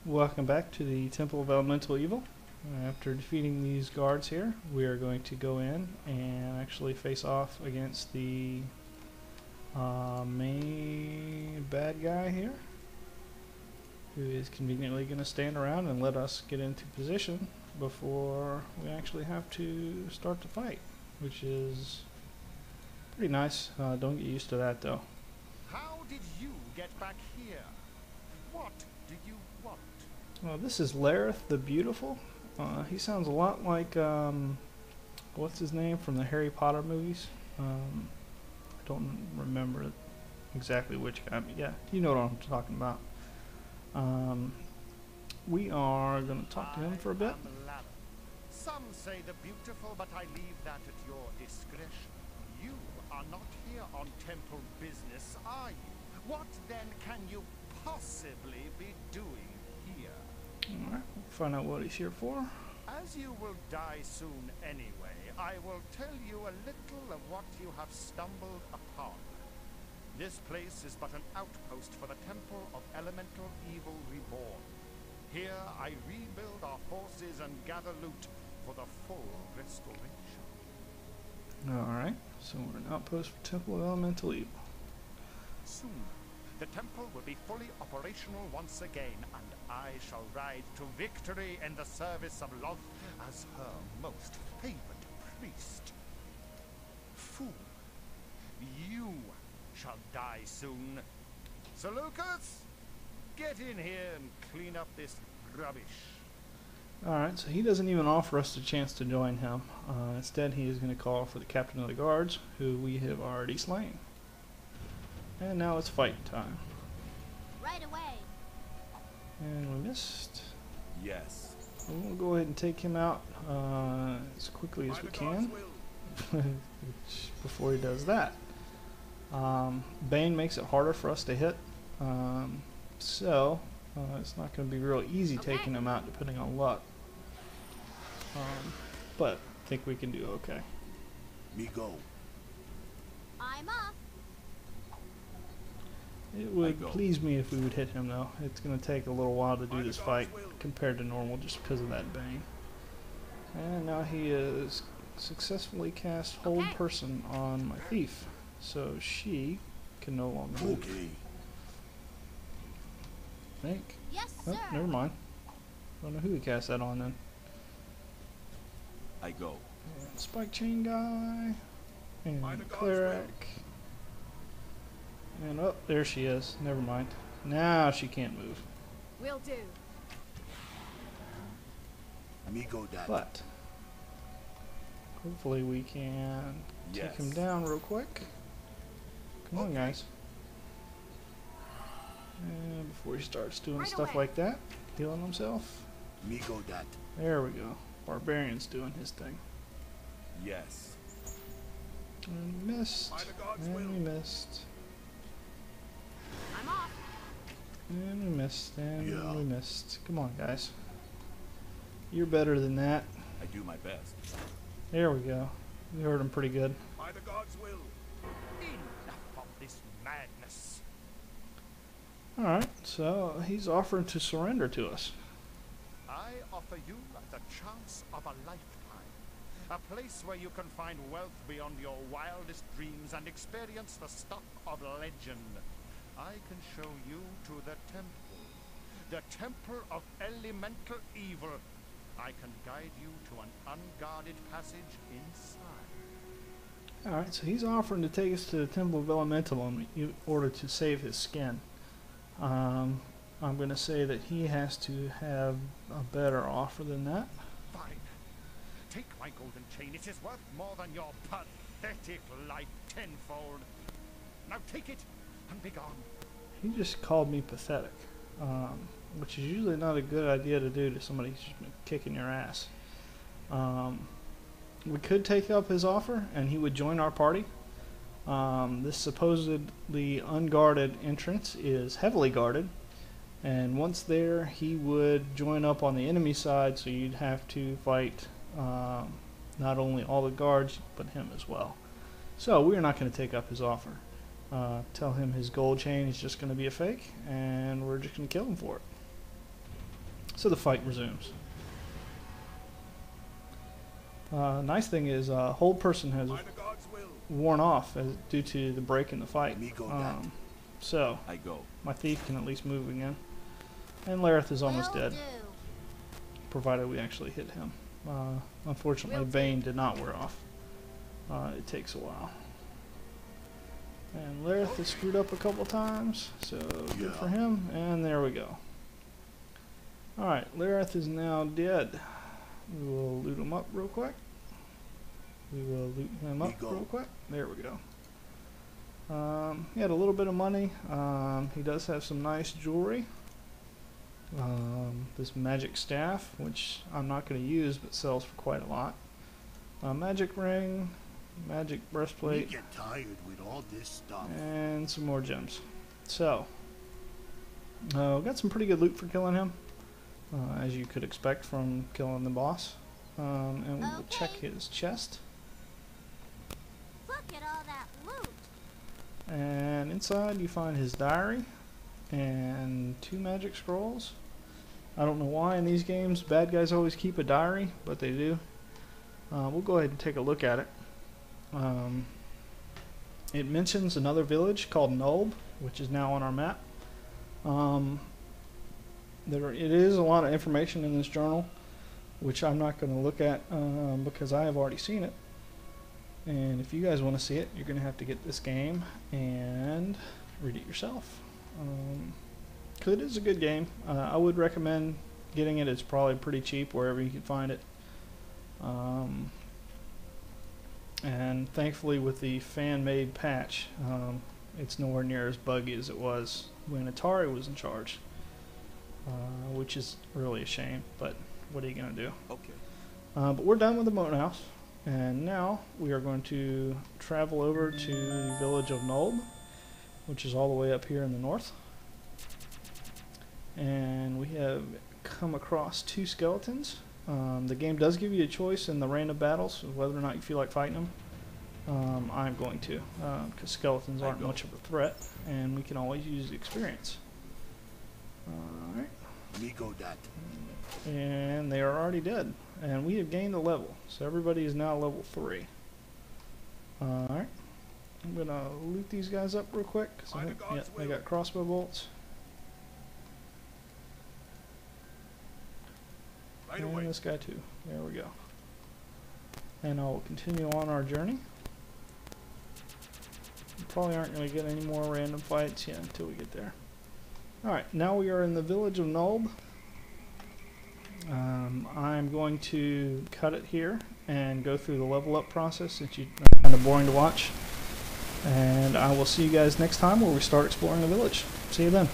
Welcome back to the Temple of Elemental Evil. After defeating these guards here, we are going to go in and actually face off against the main bad guy here, who is conveniently going to stand around and let us get into position before we actually have to start the fight, which is pretty nice. Don't get used to that though. How did you get back here? What do you want? Well, this is Lareth the Beautiful. He sounds a lot like, what's his name from the Harry Potter movies? I don't remember exactly which guy, but yeah, you know what I'm talking about. We are going to talk to him for a bit. Lareth. Some say the beautiful, but I leave that at your discretion. You are not here on temple business, are you? What then can you possibly be doing here? Alright, we'll find out what he's here for. As you will die soon anyway, I will tell you a little of what you have stumbled upon. This place is but an outpost for the Temple of Elemental Evil Reborn. Here I rebuild our forces and gather loot for the full restoration. Alright, so we're an outpost for Temple of Elemental Evil. Soon, the temple will be fully operational once again, and I shall ride to victory in the service of Lareth as her most favored priest. Fool, you shall die soon. Sir Lucas, get in here and clean up this rubbish. Alright, so he doesn't even offer us a chance to join him. Instead, he is going to call for the captain of the guards, who we have already slain. And now it's fight time. Right away. And we missed. Yes. We'll go ahead and take him out as quickly as we can. Before he does that. Bane makes it harder for us to hit. So it's not going to be real easy taking him out depending on luck. But I think we can do okay. Me go. I'm up. It would please me if we would hit him though. It's going to take a little while to do this fight compared to normal just because of that Bane. And now he is successfully cast Hold Person on my thief. So she can no longer move. Okay. I think. Yes, Oh, sir. never mind. Don't know who he cast that on then. I go. And Spike Chain guy. And Cleric. And oh, there she is. Never mind. Now she can't move. Will do. Me go that. But hopefully we can take him down real quick. Come on, guys. And before he starts doing Right stuff away. like that, healing himself. Me go that. There we go. Barbarian's doing his thing. Yes. And we missed. And we missed. I'm off. And we missed. And Yeah. we missed. Come on, guys. You're better than that. I do my best. There we go. We heard him pretty good. By the gods' will. Enough of this madness. Alright, so he's offering to surrender to us. I offer you the chance of a lifetime. A place where you can find wealth beyond your wildest dreams and experience the stuff of legend. I can show you to the temple of elemental evil. I can guide you to an unguarded passage inside. Alright, so he's offering to take us to the Temple of Elemental in order to save his skin. I'm going to say that he has to have a better offer than that. Fine. Take my golden chain. It is worth more than your pathetic life tenfold. Now take it and be gone. He just called me pathetic, which is usually not a good idea to do to somebody who's just been kicking your ass. We could take up his offer and he would join our party. This supposedly unguarded entrance is heavily guarded, and once there he would join up on the enemy side, so you'd have to fight not only all the guards but him as well. So we're not going to take up his offer. Tell him his gold chain is just going to be a fake, and we're just going to kill him for it. So the fight resumes. Nice thing is, hold person has By the gods' will. worn off due to the break in the fight. So I go. my thief can at least move again. And Lareth is almost Will dead, do. provided we actually hit him. Unfortunately, Will do. Bane did not wear off. It takes a while. And Lareth is screwed up a couple times, so good for him. And there we go. Alright, Lareth is now dead. We will loot him up real quick. We will loot him up real quick. There we go. He had a little bit of money. He does have some nice jewelry. This magic staff, which I'm not going to use, but sells for quite a lot. Magic ring, magic breastplate, get tired with all this stuff. and some more gems. So, got some pretty good loot for killing him, as you could expect from killing the boss. And we will check his chest. Look at all that loot. And inside you find his diary and 2 magic scrolls. I don't know why in these games bad guys always keep a diary, but they do. We'll go ahead and take a look at it. It mentions another village called Nulb, which is now on our map. It is a lot of information in this journal, which I'm not going to look at because I have already seen it. And if you guys want to see it, you're going to have to get this game and read it yourself. Because it is a good game. I would recommend getting it. It's probably pretty cheap wherever you can find it. And thankfully with the fan-made patch, it's nowhere near as buggy as it was when Atari was in charge. Which is really a shame, but what are you going to do? Okay. But we're done with the moat house. And now we are going to travel over to the village of Nulb, which is all the way up here in the north. And we have come across 2 skeletons. The game does give you a choice in the random battles of whether or not you feel like fighting them. I'm going to, because skeletons aren't much of a threat, and we can always use experience. Alright. And they are already dead. And we have gained a level. So everybody is now level 3. Alright. I'm going to loot these guys up real quick. Cause I think, yeah, they got crossbow bolts. And this guy too. There we go. And I'll continue on our journey. We probably aren't going to get any more random fights yet until we get there. Alright, now we are in the village of Nulb. I'm going to cut it here and go through the level up process since it's kind of boring to watch. And I will see you guys next time where we start exploring the village. See you then.